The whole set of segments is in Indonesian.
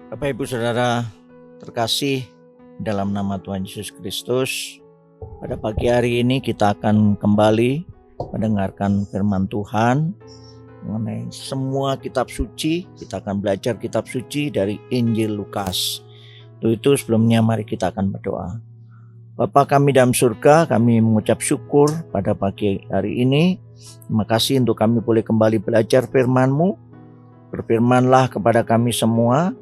Bapak Ibu Saudara terkasih dalam nama Tuhan Yesus Kristus, pada pagi hari ini kita akan kembali mendengarkan firman Tuhan mengenai semua kitab suci. Kita akan belajar kitab suci dari Injil Lukas. Untuk itu sebelumnya mari kita akan berdoa. Bapa kami dalam surga, kami mengucap syukur pada pagi hari ini. Terima kasih untuk kami boleh kembali belajar firman-Mu. Berfirmanlah kepada kami semua,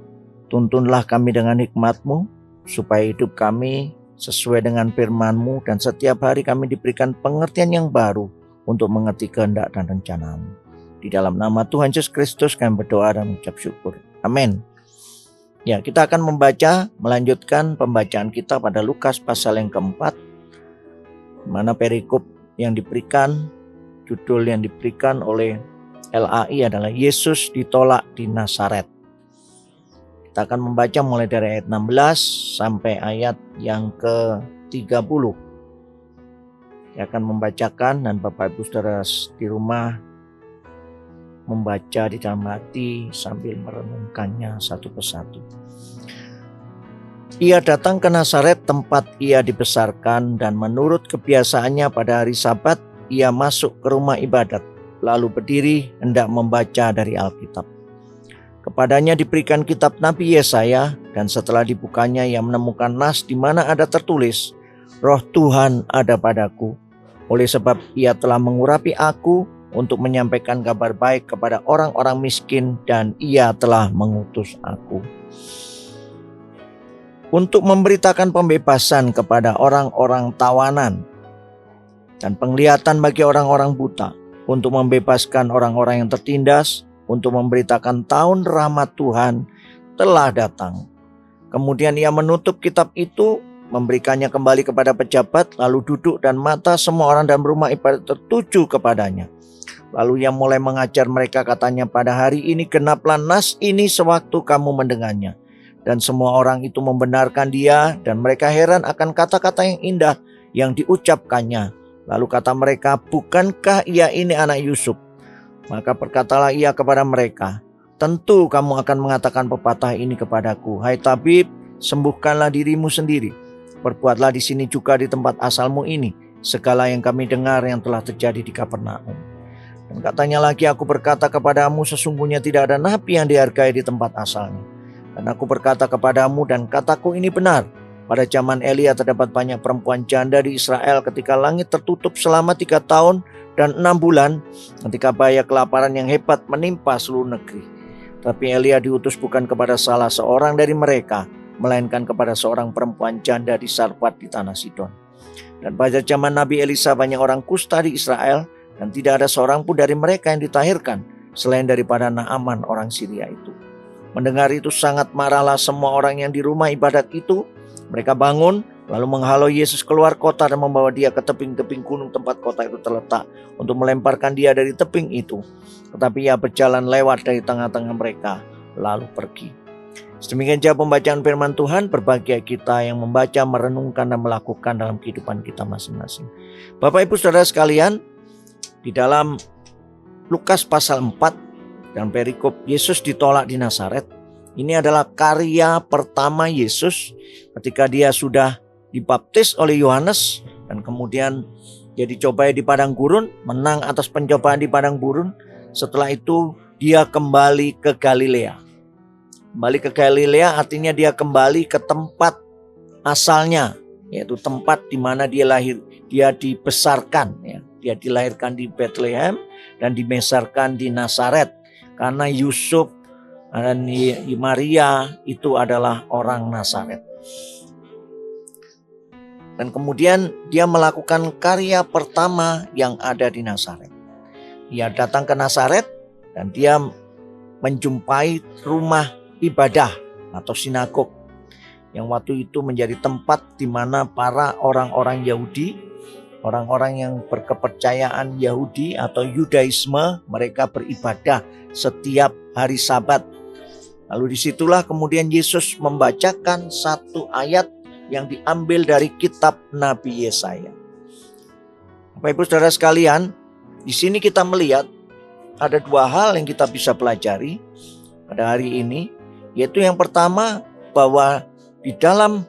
tuntunlah kami dengan hikmat-Mu, supaya hidup kami sesuai dengan firman-Mu, dan setiap hari kami diberikan pengertian yang baru untuk mengerti kehendak dan rencana-Mu. Di dalam nama Tuhan Yesus Kristus kami berdoa dan mengucap syukur. Amin. Ya, kita akan melanjutkan pembacaan kita pada Lukas pasal yang keempat, mana perikop yang diberikan, judul yang diberikan oleh LAI adalah Yesus ditolak di Nazaret. Kita akan membaca mulai dari ayat 16 sampai ayat yang ke-30. Saya akan membacakan dan Bapak Ibu Saudara di rumah membaca di dalam hati sambil merenungkannya satu persatu. Ia datang ke Nazaret tempat ia dibesarkan, dan menurut kebiasaannya pada hari Sabat ia masuk ke rumah ibadat, lalu berdiri hendak membaca dari Alkitab. Kepadanya diberikan kitab Nabi Yesaya, dan setelah dibukanya ia menemukan nas di mana ada tertulis, Roh Tuhan ada padaku, oleh sebab ia telah mengurapi aku untuk menyampaikan kabar baik kepada orang-orang miskin, dan ia telah mengutus aku untuk memberitakan pembebasan kepada orang-orang tawanan dan penglihatan bagi orang-orang buta, untuk membebaskan orang-orang yang tertindas, untuk memberitakan tahun rahmat Tuhan telah datang. Kemudian ia menutup kitab itu, memberikannya kembali kepada pejabat, lalu duduk dan mata semua orang dalam rumah ibadat tertuju kepadanya. Lalu ia mulai mengajar mereka, katanya, pada hari ini genaplah nas ini sewaktu kamu mendengarnya. Dan semua orang itu membenarkan dia, dan mereka heran akan kata-kata yang indah yang diucapkannya. Lalu kata mereka, bukankah ia ini anak Yusuf? Maka berkatalah ia kepada mereka, tentu kamu akan mengatakan pepatah ini kepadaku, hai tabib, sembuhkanlah dirimu sendiri. Perbuatlah di sini juga di tempat asalmu ini segala yang kami dengar yang telah terjadi di Kapernaum. Dan katanya lagi, aku berkata kepadamu, sesungguhnya tidak ada nabi yang dihargai di tempat asalnya. Dan aku berkata kepadamu, dan kataku ini benar, pada zaman Elia terdapat banyak perempuan janda di Israel ketika langit tertutup selama 3 tahun dan 6 bulan, ketika bahaya kelaparan yang hebat menimpa seluruh negeri. Tapi Elia diutus bukan kepada salah seorang dari mereka, melainkan kepada seorang perempuan janda di Sarfat di tanah Sidon. Dan pada zaman Nabi Elisa banyak orang kusta di Israel, dan tidak ada seorang pun dari mereka yang ditahirkan, selain daripada Naaman orang Syria itu. Mendengar itu sangat marahlah semua orang yang di rumah ibadat itu. Mereka bangun, lalu menghalau Yesus keluar kota dan membawa dia ke tebing-tebing gunung tempat kota itu terletak, untuk melemparkan dia dari tebing itu. Tetapi ia berjalan lewat dari tengah-tengah mereka, lalu pergi. Sedemikian saja pembacaan firman Tuhan. Berbahagia kita yang membaca, merenungkan, dan melakukan dalam kehidupan kita masing-masing. Bapak Ibu Saudara sekalian, di dalam Lukas pasal 4 dan perikop Yesus ditolak di Nazaret, ini adalah karya pertama Yesus ketika dia sudah dibaptis oleh Yohanes, dan kemudian dia dicobai di padang gurun, menang atas pencobaan di padang gurun. Setelah itu dia kembali ke Galilea. Kembali ke Galilea artinya dia kembali ke tempat asalnya, yaitu tempat di mana dia lahir, dia dibesarkan. Dia dilahirkan di Bethlehem dan dibesarkan di Nazaret, karena Yusuf dan Maria itu adalah orang Nazaret. Dan kemudian dia melakukan karya pertama yang ada di Nazaret. Dia datang ke Nazaret dan dia menjumpai rumah ibadah atau sinagog, yang waktu itu menjadi tempat di mana para orang-orang Yahudi, orang-orang yang berkepercayaan Yahudi atau Yudaisme, mereka beribadah setiap hari Sabat. Lalu disitulah kemudian Yesus membacakan satu ayat yang diambil dari kitab Nabi Yesaya. Bapak Ibu Saudara sekalian, di sini kita melihat ada 2 hal yang kita bisa pelajari pada hari ini. Yaitu yang pertama, bahwa di dalam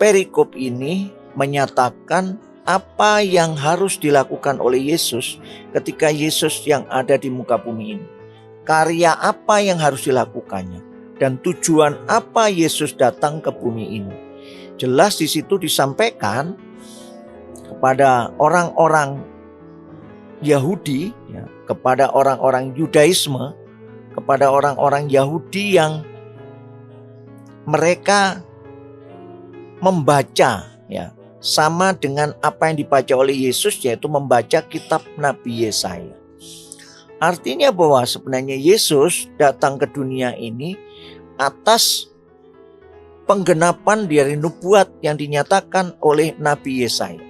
perikop ini menyatakan apa yang harus dilakukan oleh Yesus ketika Yesus yang ada di muka bumi ini. Karya apa yang harus dilakukannya dan tujuan apa Yesus datang ke bumi ini. Jelas di situ disampaikan kepada orang-orang Yahudi, ya, kepada orang-orang Yudaisme, kepada orang-orang Yahudi yang mereka membaca, ya, sama dengan apa yang dibaca oleh Yesus, yaitu membaca kitab Nabi Yesaya. Artinya bahwa sebenarnya Yesus datang ke dunia ini atas penggenapan dari nubuat yang dinyatakan oleh Nabi Yesaya.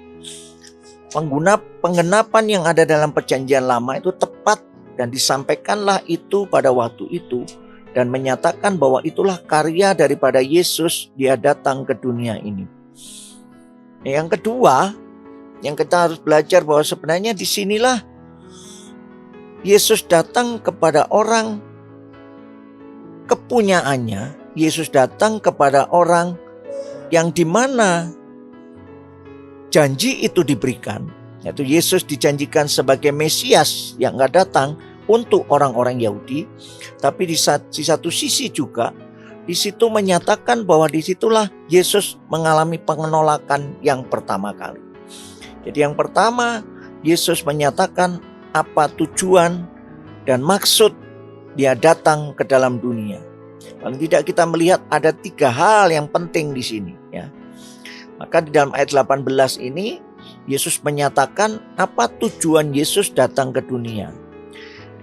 Penggenapan yang ada dalam perjanjian lama itu tepat dan disampaikanlah itu pada waktu itu dan menyatakan bahwa itulah karya daripada Yesus, dia datang ke dunia ini. Yang kedua, yang kita harus belajar bahwa sebenarnya disinilah Yesus datang kepada orang kepunyaannya. Yesus datang kepada orang yang dimana janji itu diberikan, yaitu Yesus dijanjikan sebagai Mesias yang akan datang untuk orang-orang Yahudi. Tapi di satu sisi juga di situ menyatakan bahwa disitulah Yesus mengalami penolakan yang pertama kali. Jadi yang pertama, Yesus menyatakan apa tujuan dan maksud dia datang ke dalam dunia. Paling tidak kita melihat ada 3 hal yang penting di sini, ya. Maka di dalam ayat 18 ini Yesus menyatakan apa tujuan Yesus datang ke dunia.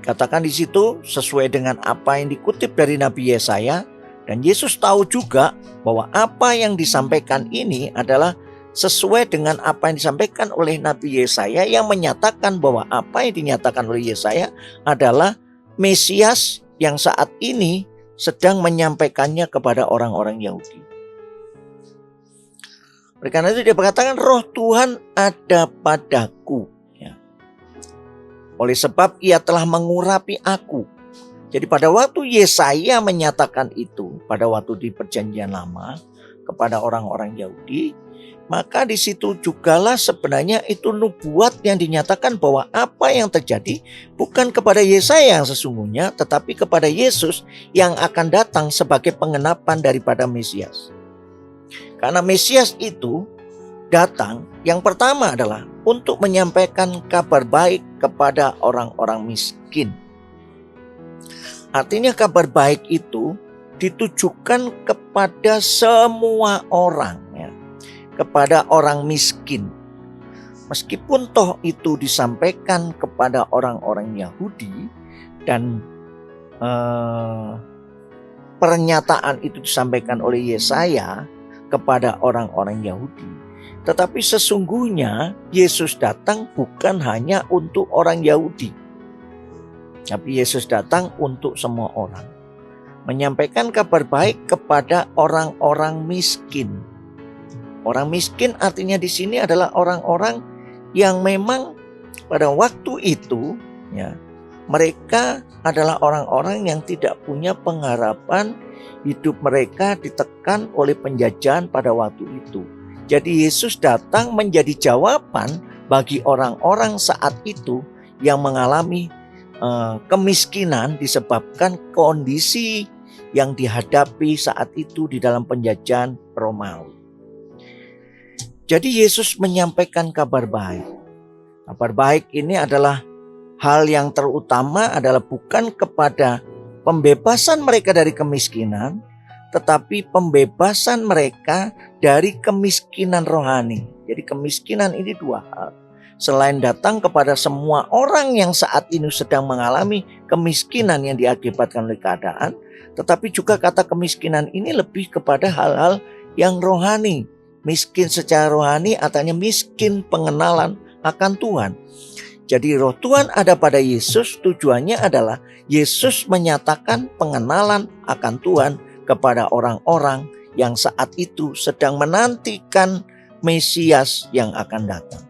Katakan di situ sesuai dengan apa yang dikutip dari Nabi Yesaya, dan Yesus tahu juga bahwa apa yang disampaikan ini adalah sesuai dengan apa yang disampaikan oleh Nabi Yesaya yang menyatakan bahwa apa yang dinyatakan oleh Yesaya adalah Mesias yang saat ini sedang menyampaikannya kepada orang-orang Yahudi. Oleh karena itu dia berkatakan Roh Tuhan ada padaku. Oleh sebab ia telah mengurapi aku. Jadi pada waktu Yesaya menyatakan itu, pada waktu di perjanjian lama kepada orang-orang Yahudi, maka di situ jugalah sebenarnya itu nubuat yang dinyatakan bahwa apa yang terjadi bukan kepada Yesaya yang sesungguhnya, tetapi kepada Yesus yang akan datang sebagai pengenapan daripada Mesias. Karena Mesias itu datang, yang pertama adalah untuk menyampaikan kabar baik kepada orang-orang miskin. Artinya kabar baik itu ditujukan kepada semua orang, ya, kepada orang miskin. Meskipun toh itu disampaikan kepada orang-orang Yahudi dan pernyataan itu disampaikan oleh Yesaya kepada orang-orang Yahudi. Tetapi sesungguhnya Yesus datang bukan hanya untuk orang Yahudi, tapi Yesus datang untuk semua orang. Menyampaikan kabar baik kepada orang-orang miskin. Orang miskin artinya di sini adalah orang-orang yang memang pada waktu itu, ya, mereka adalah orang-orang yang tidak punya pengharapan, hidup mereka ditekan oleh penjajahan pada waktu itu. Jadi Yesus datang menjadi jawaban bagi orang-orang saat itu yang mengalami kemiskinan disebabkan kondisi yang dihadapi saat itu di dalam penjajahan Romawi. Jadi Yesus menyampaikan kabar baik. Kabar baik ini adalah hal yang terutama adalah bukan kepada pembebasan mereka dari kemiskinan, tetapi pembebasan mereka dari kemiskinan rohani. Jadi kemiskinan ini 2 hal. Selain datang kepada semua orang yang saat ini sedang mengalami kemiskinan yang diakibatkan oleh keadaan, tetapi juga kata kemiskinan ini lebih kepada hal-hal yang rohani. Miskin secara rohani artinya miskin pengenalan akan Tuhan. Jadi Roh Tuhan ada pada Yesus, tujuannya adalah Yesus menyatakan pengenalan akan Tuhan kepada orang-orang yang saat itu sedang menantikan Mesias yang akan datang.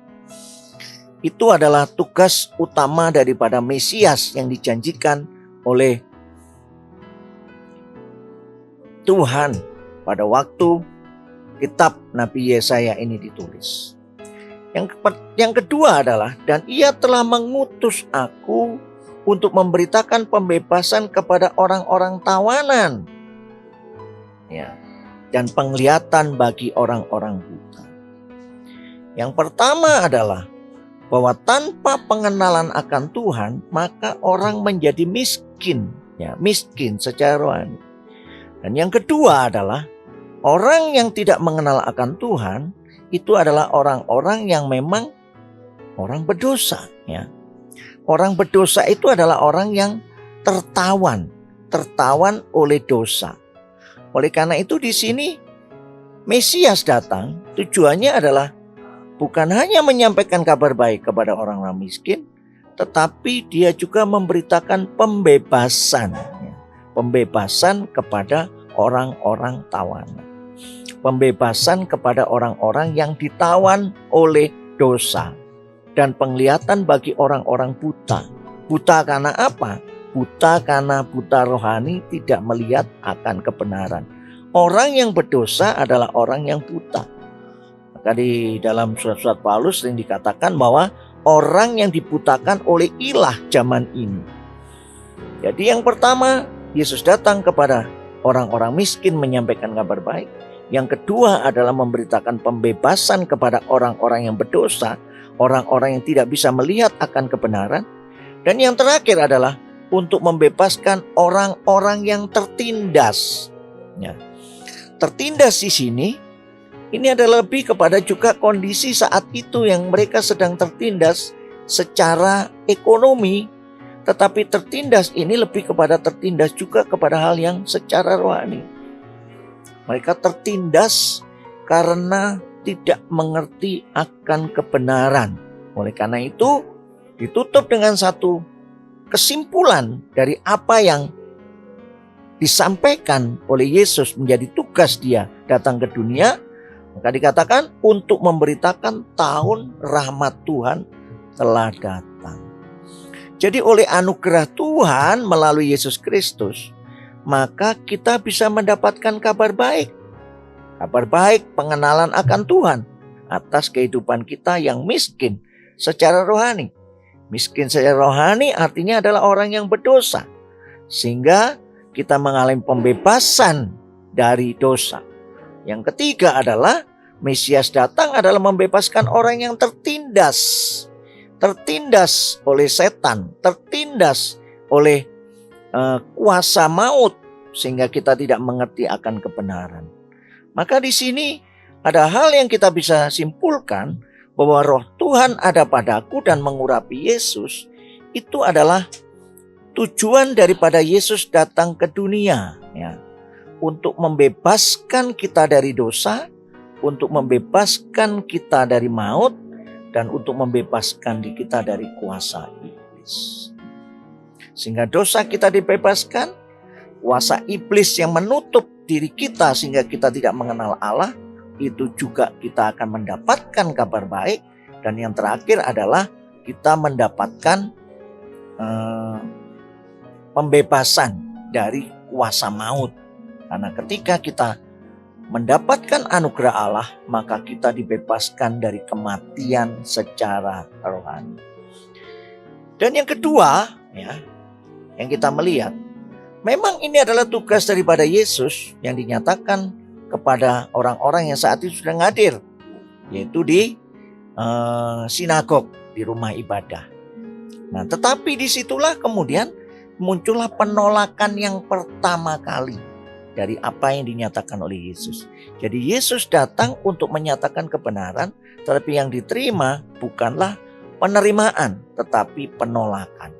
Itu adalah tugas utama daripada Mesias yang dijanjikan oleh Tuhan pada waktu kitab Nabi Yesaya ini ditulis. Yang kedua adalah, dan ia telah mengutus aku untuk memberitakan pembebasan kepada orang-orang tawanan, ya, dan penglihatan bagi orang-orang buta. Yang pertama adalah bahwa tanpa pengenalan akan Tuhan, maka orang menjadi miskin, ya, miskin secara rohani. Dan yang kedua adalah orang yang tidak mengenal akan Tuhan itu adalah orang-orang yang memang orang berdosa, ya. Orang berdosa itu adalah orang yang tertawan oleh dosa. Oleh karena itu di sini Mesias datang, tujuannya adalah bukan hanya menyampaikan kabar baik kepada orang-orang miskin, tetapi dia juga memberitakan pembebasan, ya. Pembebasan kepada orang-orang tawanan. Pembebasan kepada orang-orang yang ditawan oleh dosa. Dan penglihatan bagi orang-orang buta. Buta karena apa? Buta karena buta rohani, tidak melihat akan kebenaran. Orang yang berdosa adalah orang yang buta. Maka di dalam surat-surat Paulus sering dikatakan bahwa orang yang dibutakan oleh ilah zaman ini. Jadi yang pertama, Yesus datang kepada orang-orang miskin menyampaikan kabar baik. Yang kedua adalah memberitakan pembebasan kepada orang-orang yang berdosa, orang-orang yang tidak bisa melihat akan kebenaran. Dan yang terakhir adalah untuk membebaskan orang-orang yang tertindas. Ya. Tertindas di sini, ini adalah lebih kepada juga kondisi saat itu yang mereka sedang tertindas secara ekonomi. Tetapi tertindas ini lebih kepada tertindas juga kepada hal yang secara rohani. Mereka tertindas karena tidak mengerti akan kebenaran. Oleh karena itu ditutup dengan satu kesimpulan dari apa yang disampaikan oleh Yesus menjadi tugas dia datang ke dunia. Maka dikatakan untuk memberitakan tahun rahmat Tuhan telah datang. Jadi oleh anugerah Tuhan melalui Yesus Kristus, maka kita bisa mendapatkan kabar baik. Kabar baik pengenalan akan Tuhan atas kehidupan kita yang miskin secara rohani. Miskin secara rohani artinya adalah orang yang berdosa. Sehingga kita mengalami pembebasan dari dosa. Yang ketiga adalah Mesias datang adalah membebaskan orang yang tertindas. Tertindas oleh setan, tertindas oleh kuasa maut, sehingga kita tidak mengerti akan kebenaran. Maka di sini ada hal yang kita bisa simpulkan bahwa roh Tuhan ada padaku dan mengurapi Yesus. Itu adalah tujuan daripada Yesus datang ke dunia, ya, untuk membebaskan kita dari dosa, untuk membebaskan kita dari maut, dan untuk membebaskan kita dari kuasa iblis. Sehingga dosa kita dibebaskan, kuasa iblis yang menutup diri kita sehingga kita tidak mengenal Allah, itu juga kita akan mendapatkan kabar baik. Dan yang terakhir adalah kita mendapatkan pembebasan dari kuasa maut. Karena ketika kita mendapatkan anugerah Allah, maka kita dibebaskan dari kematian secara rohani. Dan yang kedua, ya, yang kita melihat, memang ini adalah tugas daripada Yesus yang dinyatakan kepada orang-orang yang saat itu sedang hadir, yaitu di sinagog, di rumah ibadah. Nah, tetapi disitulah kemudian muncullah penolakan yang pertama kali dari apa yang dinyatakan oleh Yesus. Jadi Yesus datang untuk menyatakan kebenaran, tetapi yang diterima bukanlah penerimaan, tetapi penolakan.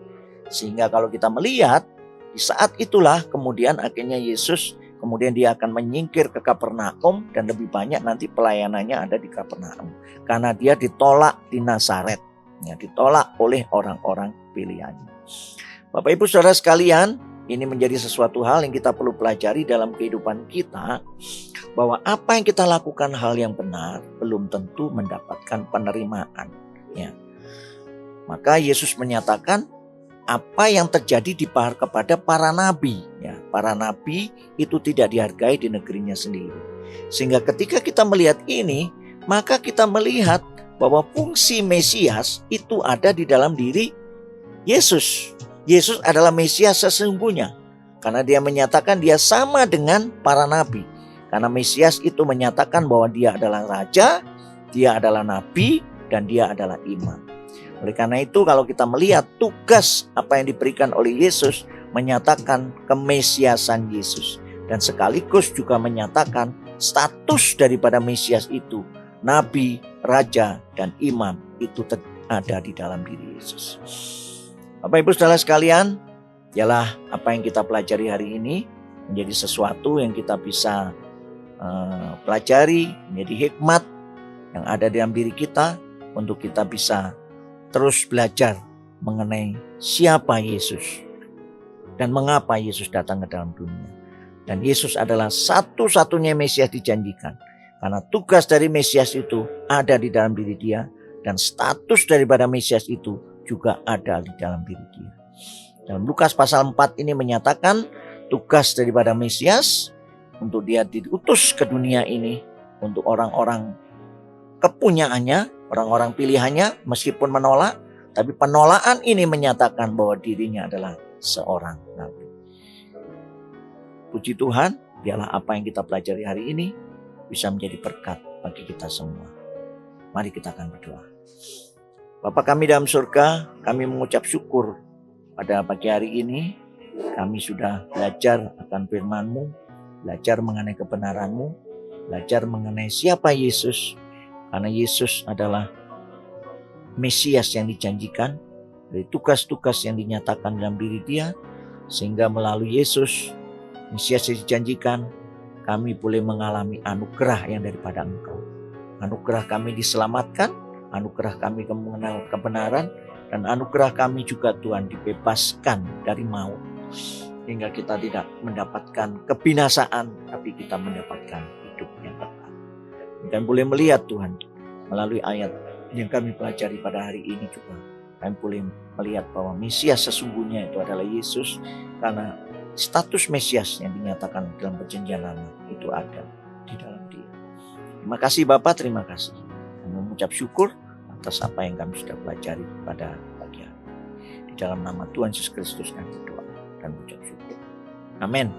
Sehingga kalau kita melihat, di saat itulah kemudian akhirnya Yesus kemudian dia akan menyingkir ke Kapernaum, dan lebih banyak nanti pelayanannya ada di Kapernaum. Karena dia ditolak di Nazaret, ya, ditolak oleh orang-orang pilihannya. Bapak Ibu Saudara sekalian, ini menjadi sesuatu hal yang kita perlu pelajari dalam kehidupan kita, bahwa apa yang kita lakukan hal yang benar belum tentu mendapatkan penerimaan, ya. Maka Yesus menyatakan apa yang terjadi kepada para nabi. Ya, para nabi itu tidak dihargai di negerinya sendiri. Sehingga ketika kita melihat ini, maka kita melihat bahwa fungsi Mesias itu ada di dalam diri Yesus. Yesus adalah Mesias sesungguhnya. Karena dia menyatakan dia sama dengan para nabi. Karena Mesias itu menyatakan bahwa dia adalah raja, dia adalah nabi, dan dia adalah imam. Oleh karena itu kalau kita melihat tugas apa yang diberikan oleh Yesus, menyatakan kemesiasan Yesus. Dan sekaligus juga menyatakan status daripada Mesias itu. Nabi, raja, dan imam itu ada di dalam diri Yesus. Bapak Ibu Saudara sekalian, ialah apa yang kita pelajari hari ini menjadi sesuatu yang kita bisa pelajari, menjadi hikmat yang ada dalam diri kita untuk kita bisa terus belajar mengenai siapa Yesus dan mengapa Yesus datang ke dalam dunia. Dan Yesus adalah satu-satunya Mesias dijanjikan. Karena tugas dari Mesias itu ada di dalam diri dia. Dan status daripada Mesias itu juga ada di dalam diri dia. Dalam Lukas pasal 4 ini menyatakan tugas daripada Mesias untuk dia diutus ke dunia ini untuk orang-orang kepunyaannya, orang-orang pilihannya, meskipun menolak, tapi penolakan ini menyatakan bahwa dirinya adalah seorang nabi. Puji Tuhan, biarlah apa yang kita pelajari hari ini bisa menjadi berkat bagi kita semua. Mari kita akan berdoa. Bapa kami dalam surga, kami mengucap syukur pada pagi hari ini. Kami sudah belajar akan firman-Mu, belajar mengenai kebenaran-Mu, belajar mengenai siapa Yesus. Karena Yesus adalah Mesias yang dijanjikan, dari tugas-tugas yang dinyatakan dalam diri dia, sehingga melalui Yesus, Mesias yang dijanjikan, kami boleh mengalami anugerah yang daripada Engkau. Anugerah kami diselamatkan, anugerah kami mengenal kebenaran, dan anugerah kami juga Tuhan dibebaskan dari maut. Sehingga kita tidak mendapatkan kebinasaan, tapi kita mendapatkan hidup yang kekal. Dan boleh melihat Tuhan, melalui ayat yang kami pelajari pada hari ini juga, kami boleh melihat bahwa Mesias sesungguhnya itu adalah Yesus, karena status Mesias yang dinyatakan dalam perjanjian lama itu ada di dalam dia. Terima kasih Bapak, terima kasih. Kami mengucap syukur atas apa yang kami sudah pelajari pada pagi hari. Di dalam nama Tuhan Yesus Kristus kami berdoa dan mengucap syukur. Amin.